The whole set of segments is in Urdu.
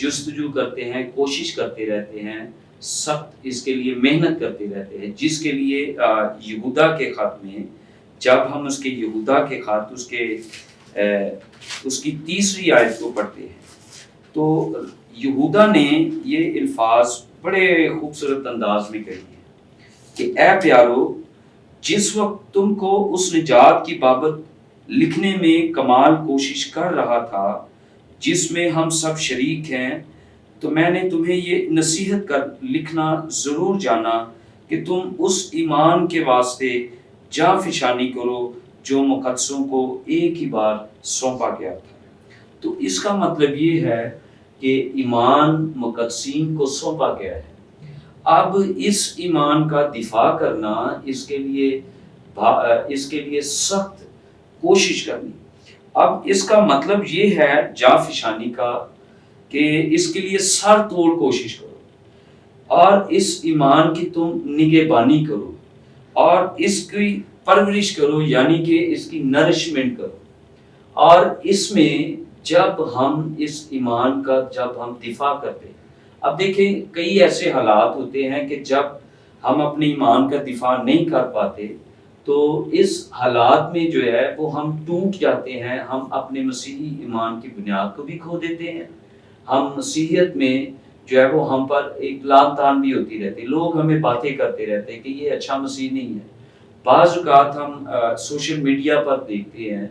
جستجو کرتے ہیں، کوشش کرتے رہتے ہیں، سخت اس کے لیے محنت کرتے رہتے ہیں، جس کے لیے یہودا کے خط میں جب ہم اس کے یہودا کے خط اس کی 3 آیت کو پڑھتے ہیں تو یہودا نے یہ الفاظ بڑے خوبصورت انداز میں کہی ہیں کہ اے پیارو، جس وقت تم کو اس نجات کی بابت لکھنے میں کمال کوشش کر رہا تھا جس میں ہم سب شریک ہیں، تو میں نے تمہیں یہ نصیحت کر لکھنا ضرور جانا کہ تم اس ایمان کے واسطے جاں فشانی کرو جو مقدسوں کو ایک ہی بار سونپا گیا تھا۔ تو اس کا مطلب یہ ہے کہ ایمان مقدسین کو سونپا گیا ہے۔ اب اس ایمان کا دفاع کرنا، اس کے لیے سخت کوشش کرنی۔ اب اس کا مطلب یہ ہے جاں فشانی کا کہ اس کے لیے سر توڑ کوشش کرو اور اس ایمان کی تم نگہبانی کرو اور اس کی پرورش کرو، یعنی کہ اس کی نرشمنٹ کرو۔ اور اس میں جب ہم اس ایمان کا دفاع کرتے ہیں، اب دیکھیں کئی ایسے حالات ہوتے ہیں کہ جب ہم اپنے ایمان کا دفاع نہیں کر پاتے تو اس حالات میں جو ہے وہ ہم ٹوٹ جاتے ہیں، ہم اپنے مسیحی ایمان کی بنیاد کو بھی کھو دیتے ہیں، ہم مسیحیت میں جو ہے وہ ہم پر ایک لام تان بھی ہوتی رہتی، لوگ ہمیں باتیں کرتے رہتے ہیں کہ یہ اچھا مسیح نہیں ہے۔ بعض اوقات ہم سوشل میڈیا پر دیکھتے ہیں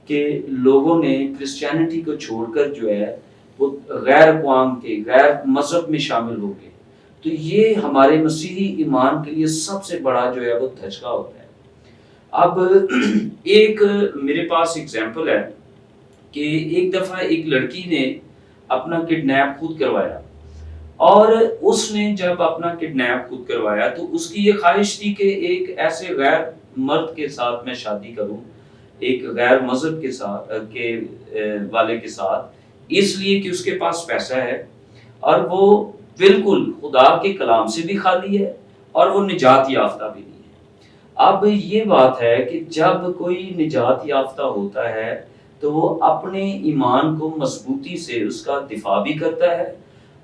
کہ لوگوں نے کرسچینٹی کو چھوڑ کر جو ہے وہ غیر اقوام کے غیر مذہب میں شامل ہو گئے، تو یہ ہمارے مسیحی ایمان کے لیے سب سے بڑا جو ہے وہ دھچکا ہوتا ہے۔ اب ایک میرے پاس ایگزامپل ہے کہ ایک دفعہ ایک لڑکی نے اپنا کڈنیپ خود کروایا، اور اس نے جب اپنا کڈنیپ خود کروایا تو اس کی یہ خواہش تھی کہ ایک ایسے غیر مرد کے ساتھ میں شادی کروں، ایک غیر مذہب کے ساتھ والے کے ساتھ، اس لیے کہ اس کے پاس پیسہ ہے اور وہ بالکل خدا کے کلام سے بھی خالی ہے اور وہ نجات یافتہ بھی نہیں ہے۔ اب یہ بات ہے کہ جب کوئی نجات یافتہ ہوتا ہے تو وہ اپنے ایمان کو مضبوطی سے اس کا دفاع بھی کرتا ہے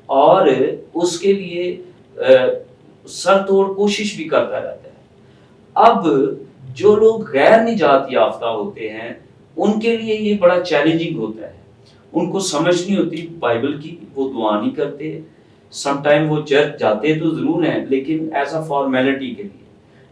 اور اس کے لیے سر توڑ کوشش بھی کرتا رہتا ہے۔ اب جو لوگ غیر نجات یافتہ ہوتے ہیں ان کے لیے یہ بڑا چیلنجنگ ہوتا ہے، ان کو سمجھ نہیں ہوتی بائبل کی، وہ دعا نہیں کرتے، سم ٹائم وہ چرچ جاتے تو ضرور ہیں لیکن ایز اے فارمیلٹی کے لیے،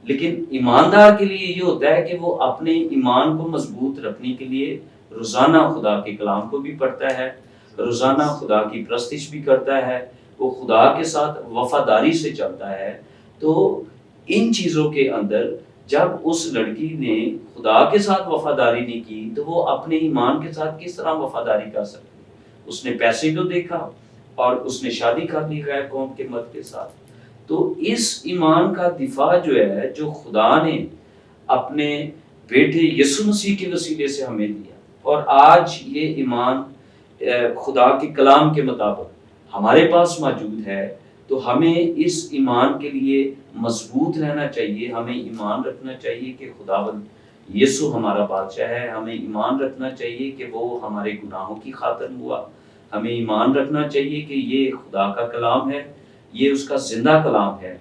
لیکن ایماندار کے لیے یہ ہوتا ہے کہ وہ اپنے ایمان کو مضبوط رکھنے کے لیے روزانہ خدا کے کلام کو بھی پڑھتا ہے، روزانہ خدا کی پرستش بھی کرتا ہے، وہ خدا کے ساتھ وفاداری سے چلتا ہے۔ تو ان چیزوں کے اندر جب اس لڑکی نے خدا کے ساتھ وفاداری نہیں کی تو وہ اپنے ایمان کے ساتھ کس طرح وفاداری کر سکتی؟ اس نے پیسے کو دیکھا اور اس نے شادی کر لی غیر قوم کے مرد کے ساتھ۔ تو اس ایمان کا دفاع جو ہے، جو خدا نے اپنے بیٹے یسوع مسیح کے وسیلے سے ہمیں دیا، اور آج یہ ایمان خدا کے کلام کے مطابق ہمارے پاس موجود ہے، تو ہمیں اس ایمان کے لیے مضبوط رہنا چاہیے، ہمیں ایمان رکھنا چاہیے کہ خداوند یسوع ہمارا بادشاہ ہے، ہمیں ایمان رکھنا چاہیے کہ وہ ہمارے گناہوں کی خاطر ہوا، ہمیں ایمان رکھنا چاہیے کہ یہ خدا کا کلام ہے، یہ اس کا زندہ کلام ہے،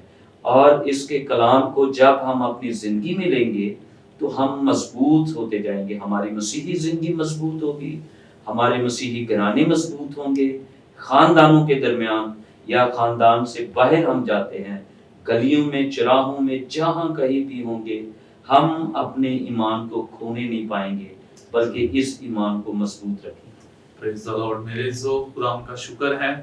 اور اس کے کلام کو جب ہم اپنی زندگی میں لیں گے تو ہم مضبوط ہوتے جائیں گے، ہماری مسیحی زندگی مضبوط ہوگی، ہمارے مسیحی گھرانے مضبوط ہوں گے، خاندانوں کے درمیان یا خاندان سے باہر ہم جاتے ہیں، گلیوں میں، چراہوں میں، جہاں کہیں بھی ہوں گے، ہم اپنے ایمان کو کھونے نہیں پائیں گے بلکہ اس ایمان کو مضبوط رکھیں گے۔ پریز دی لارڈ۔ میرے خدا کا شکر ہے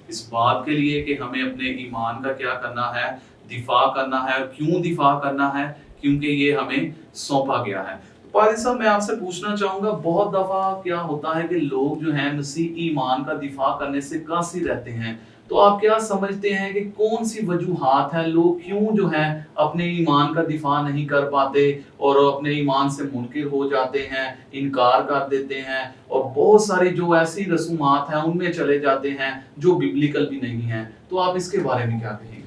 اس بات کے لیے کہ ہمیں اپنے ایمان کا کیا کرنا ہے، دفاع کرنا ہے۔ اور کیوں دفاع کرنا ہے؟ کیونکہ یہ ہمیں سونپا گیا ہے۔ پادری صاحب، میں آپ سے پوچھنا چاہوں گا، بہت دفعہ کیا ہوتا ہے کہ لوگ جو ہیں مسیح ایمان کا دفاع کرنے سے قاصر رہتے ہیں، تو آپ کیا سمجھتے ہیں کہ کون سی وجوہات ہیں، لوگ کیوں جو ہیں اپنے ایمان کا دفاع نہیں کر پاتے اور اپنے ایمان سے منکر ہو جاتے ہیں، انکار کر دیتے ہیں، اور بہت ساری جو ایسی رسومات ہیں ان میں چلے جاتے ہیں جو ببلیکل بھی نہیں ہیں؟ تو آپ اس کے بارے میں کیا کہیں گے؟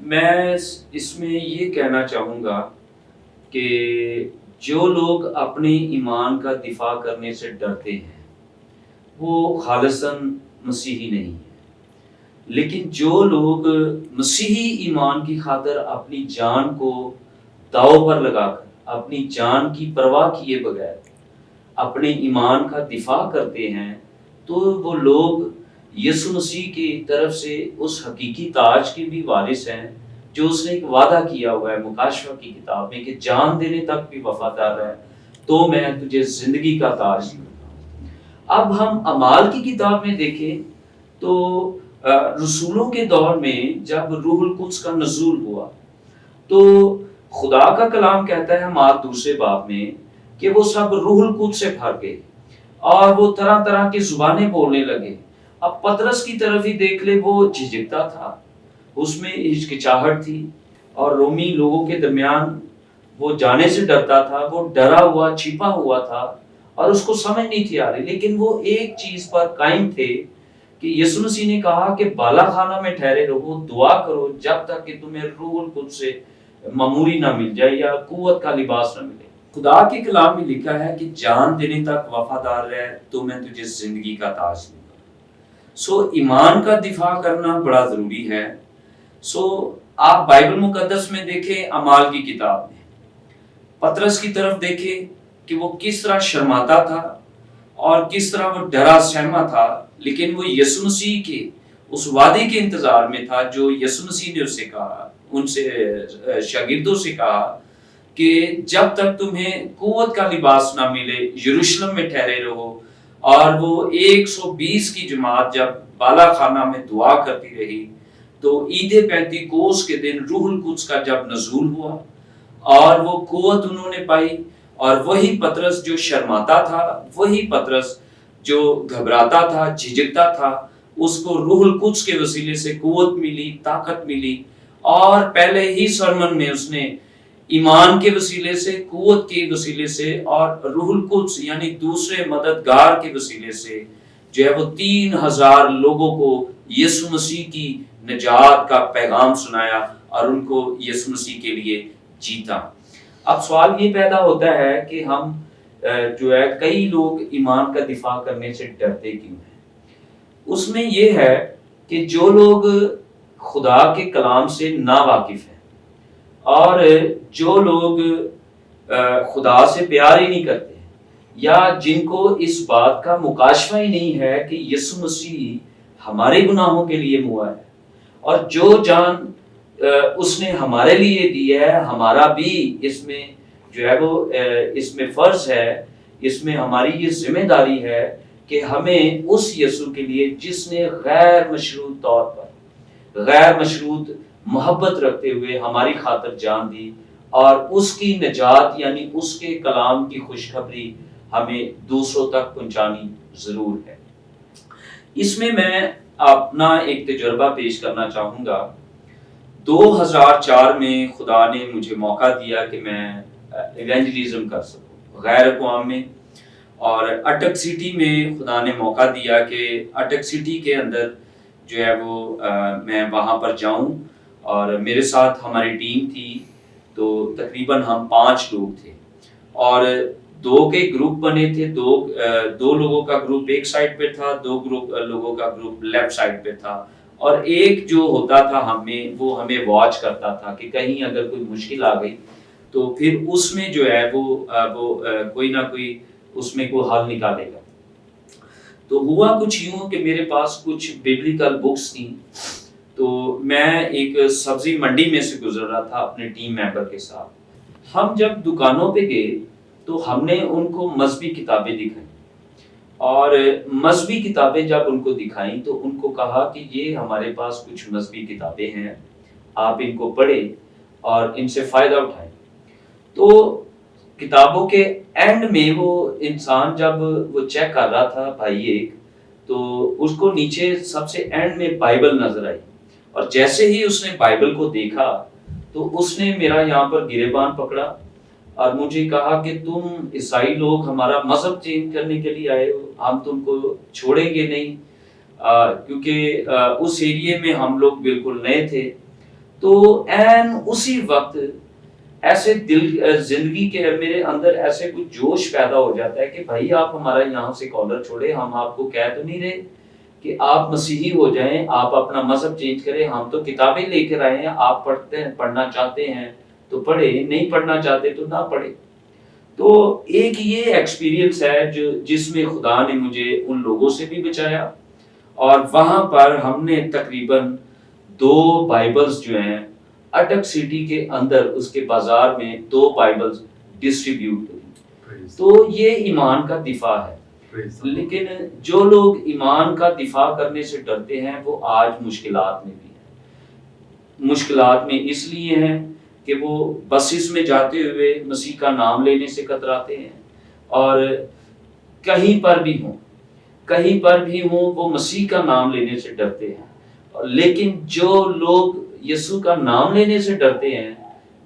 میں اس میں یہ کہنا چاہوں گا کہ جو لوگ اپنے ایمان کا دفاع کرنے سے ڈرتے ہیں وہ خالصاً مسیحی نہیں ہے۔ لیکن جو لوگ مسیحی ایمان کی خاطر اپنی جان کو داؤ پر لگا کر، اپنی جان کی پرواہ کیے بغیر اپنے ایمان کا دفاع کرتے ہیں، تو وہ لوگ یسوع مسیح کی طرف سے اس حقیقی تاج کے بھی وارث ہیں جو اس نے ایک وعدہ کیا ہوا ہے مکاشفہ کی کتاب میں کہ جان دینے تک بھی وفادار ہے تو میں تجھے زندگی کا تاج دوں گا۔ اب ہم اعمال کی کتاب میں دیکھیں تو رسولوں کے دور میں جب روح القدس کا نزول ہوا تو خدا کا کلام کہتا ہے مات دوسرے باب میں کہ وہ سب روح القدس سے بھر گئے اور وہ طرح طرح کی زبانیں بولنے لگے۔ اب پطرس کی طرف ہی دیکھ لے، وہ جھجکتا تھا، اس میں ہچکچاہٹ تھی اور رومی لوگوں کے درمیان وہ جانے سے ڈرتا تھا، وہ ڈرا ہوا چھپا ہوا تھا اور اس کو سمجھ نہیں تھی آ رہی، لیکن وہ ایک چیز پر قائم تھے کہ یسوع مسیح نے کہا کہ بالا خانہ میں ٹھہرے رہو، دعا کرو جب تک کہ تمہیں روح القدس سے معموری نہ مل جائے یا قوت کا لباس نہ ملے۔ خدا کے کلام میں لکھا ہے کہ جان دینے تک وفادار رہ تو میں تجھے زندگی کا تاج دوں گا۔ سو ایمان کا دفاع کرنا بڑا ضروری ہے۔ سو آپ بائبل مقدس میں دیکھیں، اعمال کی کتاب میں پطرس کی طرف دیکھیں کہ وہ کس طرح شرماتا تھا اور کس طرح وہ ڈرا سہما تھا، لیکن وہ یسوع مسیح کے اس وعدے کے انتظار میں تھا جو یسوع مسیح نے اسے کہا، ان سے شاگردوں سے کہا کہ جب تک تمہیں قوت کا لباس نہ ملے یروشلم میں ٹھہرے رہو۔ اور وہ 120 کی جماعت جب بالا خانہ میں دعا کرتی رہی تو عید پینتیکوس کے دن روح القدس کا جب نزول ہوا اور وہ قوت انہوں نے پائی، اور وہی پطرس جو شرماتا تھا، وہی پطرس جو گھبراتا تھا، جھجکتا تھا، اس کو روح القدس کے وسیلے سے قوت ملی، طاقت ملی، اور پہلے ہی سرمن میں اس نے ایمان کے وسیلے سے، قوت کے وسیلے سے اور روح القدس یعنی دوسرے مددگار کے وسیلے سے جو ہے وہ 3000 لوگوں کو یسوع مسیح کی نجات کا پیغام سنایا اور ان کو یسوع مسیح کے لیے جیتا۔ اب سوال یہ پیدا ہوتا ہے کہ ہم جو ہے کئی لوگ ایمان کا دفاع کرنے سے ڈرتے کیوں ہیں؟ اس میں یہ ہے کہ جو لوگ خدا کے کلام سے نا واقف ہیں اور جو لوگ خدا سے پیار ہی نہیں کرتے یا جن کو اس بات کا مکاشفہ ہی نہیں ہے کہ یسوع مسیح ہمارے گناہوں کے لیے ہوا ہے اور جو جان اس نے ہمارے لیے دی ہے، ہمارا بھی اس میں جو ہے وہ اس میں فرض ہے، اس میں ہماری یہ ذمہ داری ہے کہ ہمیں اس یسوع کے لیے جس نے غیر مشروط طور پر، غیر مشروط محبت رکھتے ہوئے ہماری خاطر جان دی، اور اس کی نجات یعنی اس کے کلام کی خوشخبری ہمیں دوسروں تک پہنچانی ضرور ہے۔ اس میں اپنا ایک تجربہ پیش کرنا چاہوں گا۔ 2004 میں خدا نے مجھے موقع دیا کہ میں ایونجلیزم کر سکوں غیر اقوام میں، اور اٹک سٹی میں خدا نے موقع دیا کہ اٹک سٹی کے اندر جو ہے وہ میں وہاں پر جاؤں، اور میرے ساتھ ہماری ٹیم تھی، تو تقریباً ہم 5 لوگ تھے اور 2 کے گروپ بنے تھے، دو لوگوں کا گروپ ایک سائڈ پہ تھا، 2 لوگوں کا گروپ لیفٹ سائڈ پہ تھا، اور ایک جو ہوتا تھا وہ ہمیں واچ کرتا تھا کہ کہیں اگر کوئی مشکل آ گئی تو پھر اس میں جو ہے وہ کوئی نہ کوئی اس میں کوئی حل نکالے گا۔ تو ہوا کچھ یوں کہ میرے پاس کچھ بیبلیکل بکس تھیں، تو میں ایک سبزی منڈی میں سے گزر رہا تھا اپنے ٹیم ممبر کے ساتھ۔ ہم جب دکانوں پہ گئے تو ہم نے ان کو مذہبی کتابیں دکھائیں، اور مذہبی کتابیں جب ان کو دکھائیں تو ان کو کہا کہ یہ ہمارے پاس کچھ مذہبی کتابیں ہیں، آپ ان کو پڑھیں اور ان سے فائدہ اٹھائیں۔ تو کتابوں کے اینڈ میں وہ انسان جب وہ چیک کر رہا تھا بھائی ایک، تو اس کو نیچے سب سے اینڈ میں بائبل نظر آئی، اور جیسے ہی اس نے بائبل کو دیکھا تو اس نے میرا یہاں پر گریبان پکڑا اور مجھے کہا کہ تم عیسائی لوگ ہمارا مذہب چینج کرنے کے لیے آئے ہو، ہم تم کو چھوڑیں گے نہیں، کیونکہ اس ایریے میں ہم لوگ بالکل نئے تھے۔ تو اسی وقت ایسے دل زندگی کے میرے اندر ایسے کچھ جوش پیدا ہو جاتا ہے کہ بھائی آپ ہمارا یہاں سے کالر چھوڑے، ہم آپ کو کہہ تو نہیں رہے کہ آپ مسیحی ہو جائیں، آپ اپنا مذہب چینج کریں، ہم تو کتابیں لے کر آئے ہیں، آپ پڑھنا چاہتے ہیں تو پڑھے، نہیں پڑھنا چاہتے تو نہ پڑھے۔ تو ایک یہ ایکسپیرینس ہے جس میں خدا نے مجھے ان لوگوں سے بھی بچایا، اور وہاں پر ہم نے تقریباً 2 بائبلز جو ہیں اٹک سٹی کے اندر اس کے بازار میں 2 بائبلز ڈسٹریبیوٹ ہوئی۔ تو یہ ایمان کا دفاع ہے۔ لیکن جو لوگ ایمان کا دفاع کرنے سے ڈرتے ہیں وہ آج مشکلات میں بھی ہیں۔ مشکلات میں اس لیے ہیں کہ وہ بسز میں جاتے ہوئے مسیح کا نام لینے سے کتراتے ہیں، اور کہیں پر بھی ہوں وہ مسیح کا نام لینے سے ڈرتے ہیں۔ لیکن جو لوگ یسوع کا نام لینے سے ڈرتے ہیں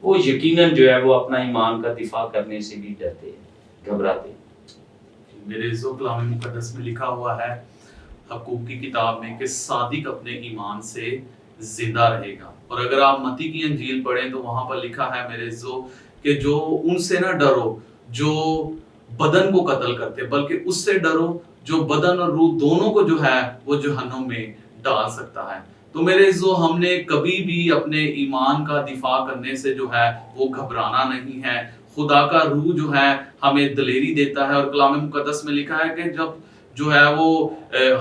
وہ یقیناً جو ہے وہ اپنا ایمان کا دفاع کرنے سے بھی ڈرتے ہیں، گھبراتے ہیں۔ میرے کلام مقدس میں لکھا ہوا ہے حقوق کی کتاب میں کہ صادق اپنے ایمان سے زندہ رہے گا، اور اگر آپ متی کی انجیل پڑھیں تو وہاں پر لکھا ہے میرے کہ جو ان سے نہ ڈرو جو بدن کو قتل کرتے، بلکہ اس سے ڈرو جو بدن اور روح دونوں کو جو ہے وہ جہنم میں ڈال سکتا ہے۔ تو میرے ہم نے کبھی بھی اپنے ایمان کا دفاع کرنے سے جو ہے وہ گھبرانا نہیں ہے۔ خدا کا روح جو ہے ہمیں دلیری دیتا ہے، اور کلام مقدس میں لکھا ہے کہ جب جو ہے وہ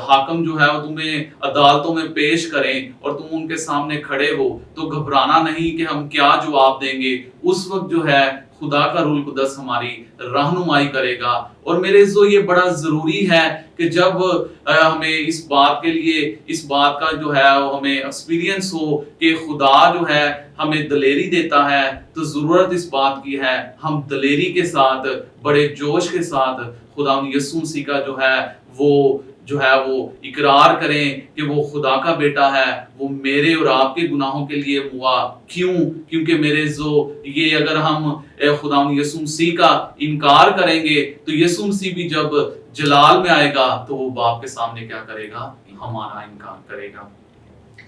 حاکم جو ہے وہ تمہیں عدالتوں میں پیش کریں اور تم ان کے سامنے کھڑے ہو تو گھبرانا نہیں کہ ہم کیا جواب دیں گے۔ اس وقت جو ہے خدا کا روح القدس ہماری رہنمائی کرے گا۔ اور میرے یہ بڑا ضروری ہے کہ جب ہمیں اس بات کا جو ہے ہمیں ایکسپیرینس ہو کہ خدا جو ہے ہمیں دلیری دیتا ہے، تو ضرورت اس بات کی ہے ہم دلیری کے ساتھ، بڑے جوش کے ساتھ خدا یسوع مسیح کا جو ہے وہ اقرار کریں کہ وہ خدا کا بیٹا ہے، وہ میرے اور آپ کے گناہوں کے لیے ہوا۔ کیونکہ میرے یہ اگر ہم خدا یسوع مسیح کا انکار کریں گے تو یسوع مسیح بھی جب جلال میں آئے گا تو وہ باپ کے سامنے کیا کرے گا؟ ہمارا انکار کرے گا۔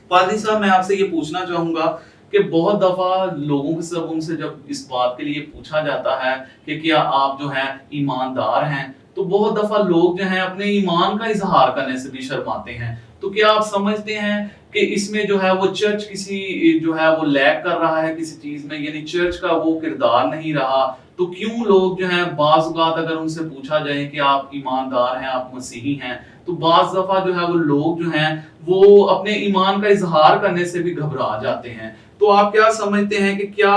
پادری صاحب میں آپ سے یہ پوچھنا چاہوں گا کہ بہت دفعہ لوگوں کے سب ان سے جب اس بات کے لیے پوچھا جاتا ہے کہ کیا آپ جو ہیں ایماندار ہیں، تو بہت دفعہ لوگ جو ہیں اپنے ایمان کا اظہار کرنے سے بھی شرماتے ہیں۔ تو کیا آپ سمجھتے ہیں کہ اس میں جو ہے وہ چرچ کسی جو ہے وہ لیک کر رہا ہے کسی چیز میں، یعنی چرچ کا وہ کردار نہیں رہا؟ تو کیوں لوگ جو ہیں بعض اوقات اگر ان سے پوچھا جائے کہ آپ ایماندار ہیں، آپ مسیحی ہیں، تو بعض دفعہ جو ہے وہ لوگ جو ہیں وہ اپنے ایمان کا اظہار کرنے سے بھی گھبرا جاتے ہیں۔ تو آپ کیا سمجھتے ہیں کہ کیا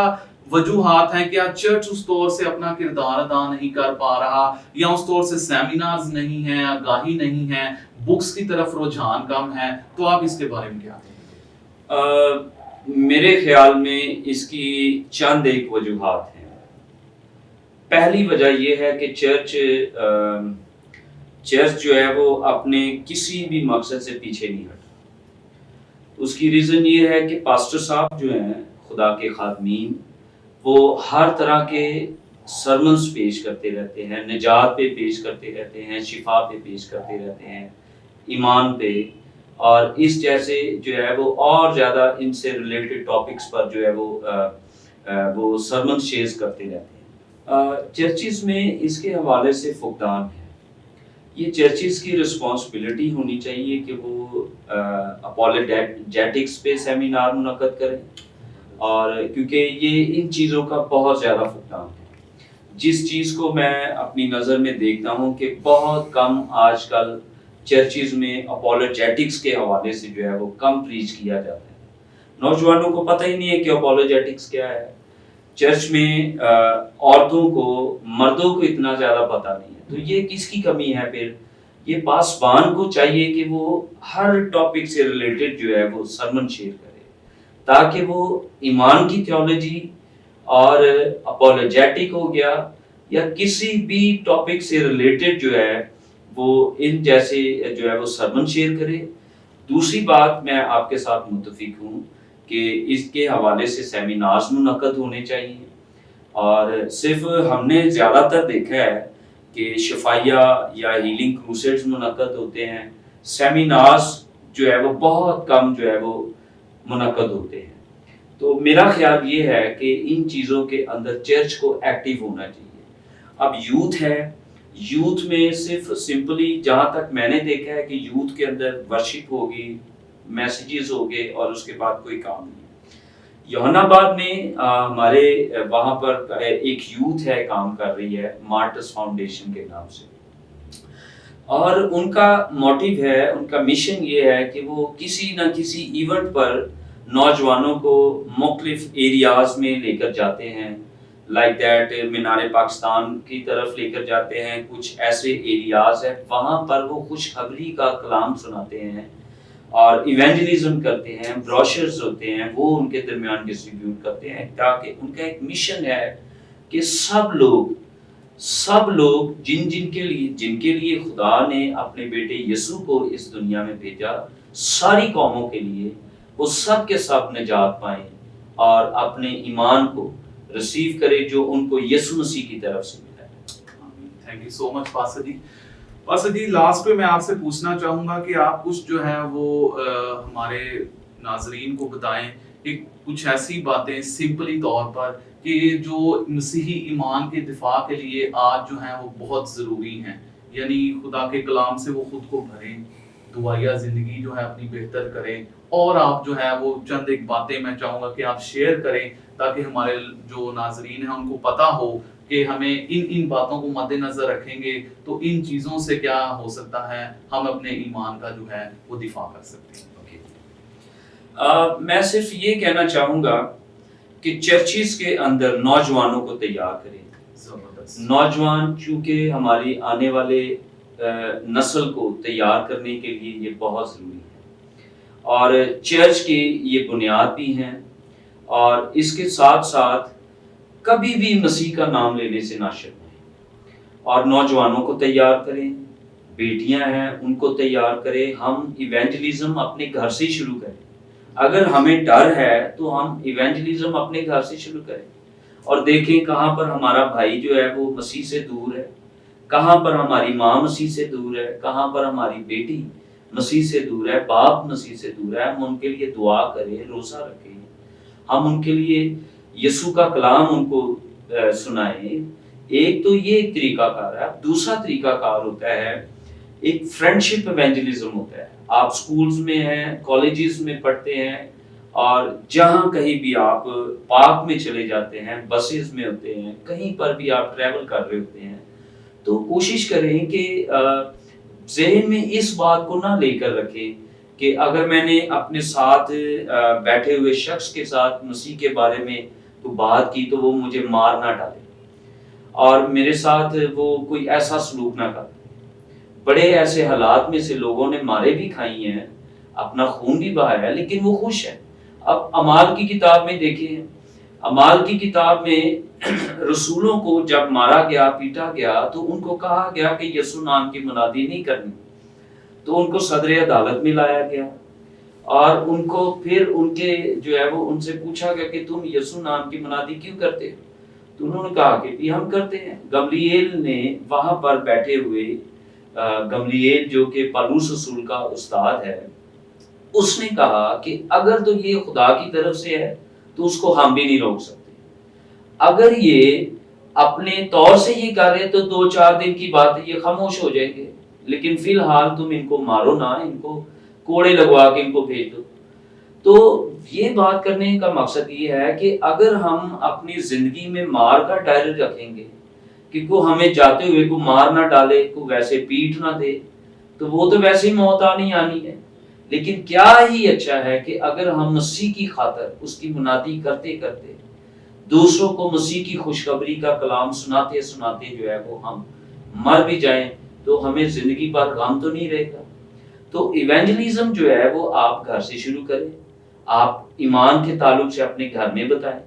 وجوہات ہیں؟ کیا چرچ اس طور سے اپنا کردار ادا نہیں کر پا رہا، یا اس طور سے سیمینارز نہیں ہیں، آگاہی نہیں ہے، بکس کی طرف رجحان کم ہے؟ تو آپ اس کے بارے میں کیا کہیں؟ میرے خیال میں اس کی چند ایک وجوہات ہیں۔ پہلی وجہ یہ ہے کہ چرچ جو ہے وہ اپنے کسی بھی مقصد سے پیچھے نہیں ہٹا۔ اس کی ریزن یہ ہے کہ پاسٹر صاحب جو ہیں خدا کے خادمین، وہ ہر طرح کے سرمنز پیش کرتے رہتے ہیں، نجات پہ پیش کرتے رہتے ہیں، شفا پہ پیش کرتے رہتے ہیں، ایمان پہ، اور اس جیسے جو ہے وہ اور زیادہ ان سے ریلیٹڈ ٹاپکس پر جو ہے وہ سرمنز شیئر کرتے رہتے ہیں۔ چرچز میں اس کے حوالے سے فقدان ہے۔ یہ چرچز کی رسپانسبلٹی ہونی چاہیے کہ وہ اپولوجیٹکس پہ سیمینار منعقد کریں، اور کیونکہ یہ ان چیزوں کا بہت زیادہ فقدان ہے۔ جس چیز کو میں اپنی نظر میں دیکھتا ہوں کہ بہت کم آج کل چرچز میں اپولوجیٹکس کے حوالے سے جو ہے وہ کم پریچ کیا جاتا ہے۔ نوجوانوں کو پتہ ہی نہیں ہے کہ اپولوجیٹکس کیا ہے۔ چرچ میں عورتوں کو، مردوں کو اتنا زیادہ پتہ نہیں ہے۔ تو یہ کس کی کمی ہے؟ پھر یہ پاسبان کو چاہیے کہ وہ ہر ٹاپک سے ریلیٹڈ جو ہے وہ سرمن شیئر کرے، تاکہ وہ ایمان کی تھیولوجی اور اپولوجیٹک ہو گیا یا کسی بھی ٹاپک سے ریلیٹڈ جو ہے وہ ان جیسے جو ہے وہ سرمن شیئر کرے۔ دوسری بات میں آپ کے ساتھ متفق ہوں کہ اس کے حوالے سے سیمینارز منعقد ہونے چاہیے، اور صرف ہم نے زیادہ تر دیکھا ہے کہ شفائیہ یا ہیلنگ کروسیڈز منعقد ہوتے ہیں، سیمینارز جو ہے وہ بہت کم جو ہے وہ منعقد ہوتے ہیں۔ تو میرا خیال یہ ہے کہ ان چیزوں کے اندر چرچ کو ایکٹیو ہونا چاہیے. اب یوتھ ہے، یوتھ میں صرف سمپلی جہاں تک میں نے دیکھا ہے کہ یوتھ کے اندر ورشپ ہوگی، میسیجز ہوگے اور اس کے بعد کوئی کام نہیں. یوحنا آباد میں ہمارے وہاں پر ایک یوتھ ہے کام کر رہی ہے مارٹس فاؤنڈیشن کے نام سے، اور ان کا موٹیو ہے، ان کا مشن یہ ہے کہ وہ کسی نہ کسی ایونٹ پر نوجوانوں کو مختلف ایریاز میں لے کر جاتے ہیں. لائک دیٹ مینار پاکستان کی طرف لے کر جاتے ہیں، کچھ ایسے ایریاز ہیں وہاں پر وہ خوشخبری کا کلام سناتے ہیں اور ایونجلزم کرتے ہیں. بروشرز ہوتے ہیں وہ ان کے درمیان ڈسٹریبیوٹ کرتے ہیں، تاکہ ان کا ایک مشن ہے کہ سب لوگ جن کے لیے خدا نے اپنے بیٹے یسوع کو اس دنیا میں بھیجا، ساری قوموں کے لیے وہ سب کے سب نجات پائیں اور اپنے ایمان کو ریسیو کرے جو ان کو یسوع مسیح کی طرف سے ملا ہے. Thank you so much pastor ji. Pastor ji last پہ میں آپ سے پوچھنا چاہوں گا کہ آپ کچھ جو ہے وہ ہمارے ناظرین کو بتائیں کہ کچھ ایسی باتیں سمپلی طور پر کہ جو مسیحی ایمان کے دفاع کے لیے آج جو ہیں وہ بہت ضروری ہیں، یعنی خدا کے کلام سے وہ خود کو بھریں، دعائیہ زندگی جو ہے اپنی بہتر کریں، اور آپ جو ہے وہ چند ایک باتیں میں چاہوں گا کہ آپ شیئر کریں تاکہ ہمارے جو ناظرین ہیں ان کو پتہ ہو کہ ہمیں ان باتوں کو مد نظر رکھیں گے تو ان چیزوں سے کیا ہو سکتا ہے، ہم اپنے ایمان کا جو ہے وہ دفاع کر سکتے ہیں. میں صرف یہ کہنا چاہوں گا کہ چرچز کے اندر نوجوانوں کو تیار کریں. نوجوان چونکہ ہماری آنے والے نسل کو تیار کرنے کے لیے یہ بہت ضروری ہے، اور چرچ کی یہ بنیاد بھی ہیں، اور اس کے ساتھ ساتھ کبھی بھی مسیح کا نام لینے سے نہ شرمائیں اور نوجوانوں کو تیار کریں. بیٹیاں ہیں ان کو تیار کریں. ہم ایونجلزم اپنے گھر سے شروع کریں. اگر ہمیں ڈر ہے تو ہم ایونجلزم اپنے گھر سے شروع کریں اور دیکھیں کہاں پر ہمارا بھائی جو ہے وہ مسیح سے دور ہے، کہاں پر ہماری ماں مسیح سے دور ہے، کہاں پر ہماری بیٹی مسیح سے دور ہے، باپ مسیح سے دور ہے. ہم ان کے لیے دعا کریں، روزہ رکھیں، ہم ان کے لیے یسوع کا کلام ان کو سنائیں. ایک تو یہ ایک طریقہ کار ہے. دوسرا طریقہ کار ہوتا ہے ایک فرینڈشپ ایونجلزم ہوتا ہے. آپ سکولز میں ہیں، کالجز میں پڑھتے ہیں، اور جہاں کہیں بھی آپ پارک میں چلے جاتے ہیں، بسز میں ہوتے ہیں، کہیں پر بھی آپ ٹریول کر رہے ہوتے ہیں، تو کوشش کریں کہ ذہن میں اس بات کو نہ لے کر رکھیں کہ اگر میں نے اپنے ساتھ بیٹھے ہوئے شخص کے ساتھ مسیح کے بارے میں تو بات کی تو وہ مجھے مار نہ ڈالے اور میرے ساتھ وہ کوئی ایسا سلوک نہ کرے. بڑے ایسے حالات میں سے لوگوں نے مارے بھی کھائی ہیں، اپنا خون بھی بہایا ہے، لیکن وہ خوش ہیں. اب اعمال کی کتاب میں دیکھیں، اعمال کی کتاب میں رسولوں کو جب مارا گیا، پیٹا گیا، تو ان کو کہا گیا کہ یسوع نام کی منادی نہیں کرنی. تو ان کو صدر عدالت میں لایا گیا اور ان کو پھر ان کے جو ہے وہ ان سے پوچھا گیا کہ تم یسوع نام کی منادی کیوں کرتے ہو؟ تو انہوں نے کہا کہ ہم کرتے ہیں. گملیل نے وہاں پر بیٹھے ہوئے، گملیل جو کہ پالوس رسول کا استاد ہے، اس نے کہا کہ اگر تو یہ خدا کی طرف سے ہے تو اس کو ہم بھی نہیں روک سکتے. اگر یہ اپنے طور سے یہ کر رہے تو 2-4 دن کی بات ہے، یہ خاموش ہو جائیں گے، لیکن فی الحال تم ان کو مارو نہ، ان کو کوڑے لگوا کے ان کو بھیج دو. تو یہ بات کرنے کا مقصد یہ ہے کہ اگر ہم اپنی زندگی میں مار کا ڈائری رکھیں گے کہ کو ہمیں جاتے ہوئے کو مار نہ ڈالے، کو ویسے پیٹ نہ دے، تو وہ تو ویسے ہی موت آنی ہے. لیکن کیا ہی اچھا ہے کہ اگر ہم مسیح کی خاطر اس کی منادی کرتے کرتے دوسروں کو مسیح کی خوشخبری کا کلام سناتے سناتے جو ہے وہ ہم مر بھی جائیں تو ہمیں زندگی پر غم تو نہیں رہے گا. تو ایونجلزم جو ہے وہ آپ گھر سے شروع کریں. آپ ایمان کے تعلق سے اپنے گھر میں بتائیں،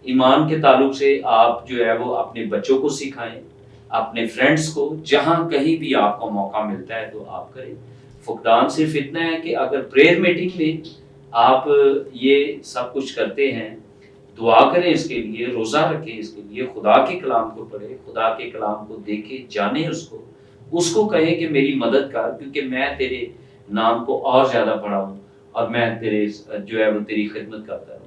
ایمان کے تعلق سے آپ جو ہے وہ اپنے بچوں کو سکھائیں، اپنے فرینڈز کو، جہاں کہیں بھی آپ کو موقع ملتا ہے تو آپ کریں. فقدان صرف اتنا ہے کہ اگر پریئر میٹنگ میں آپ یہ سب کچھ کرتے ہیں، دعا کریں اس کے لیے، روزہ رکھیں اس کے لیے، خدا کے کلام کو پڑھیں، خدا کے کلام کو دیکھیں، جانیں اس کو کہیں کہ میری مدد کر، کیونکہ میں تیرے نام کو اور زیادہ پڑھا ہوں اور میں تیرے جو ہے وہ تیری خدمت کرتا ہوں.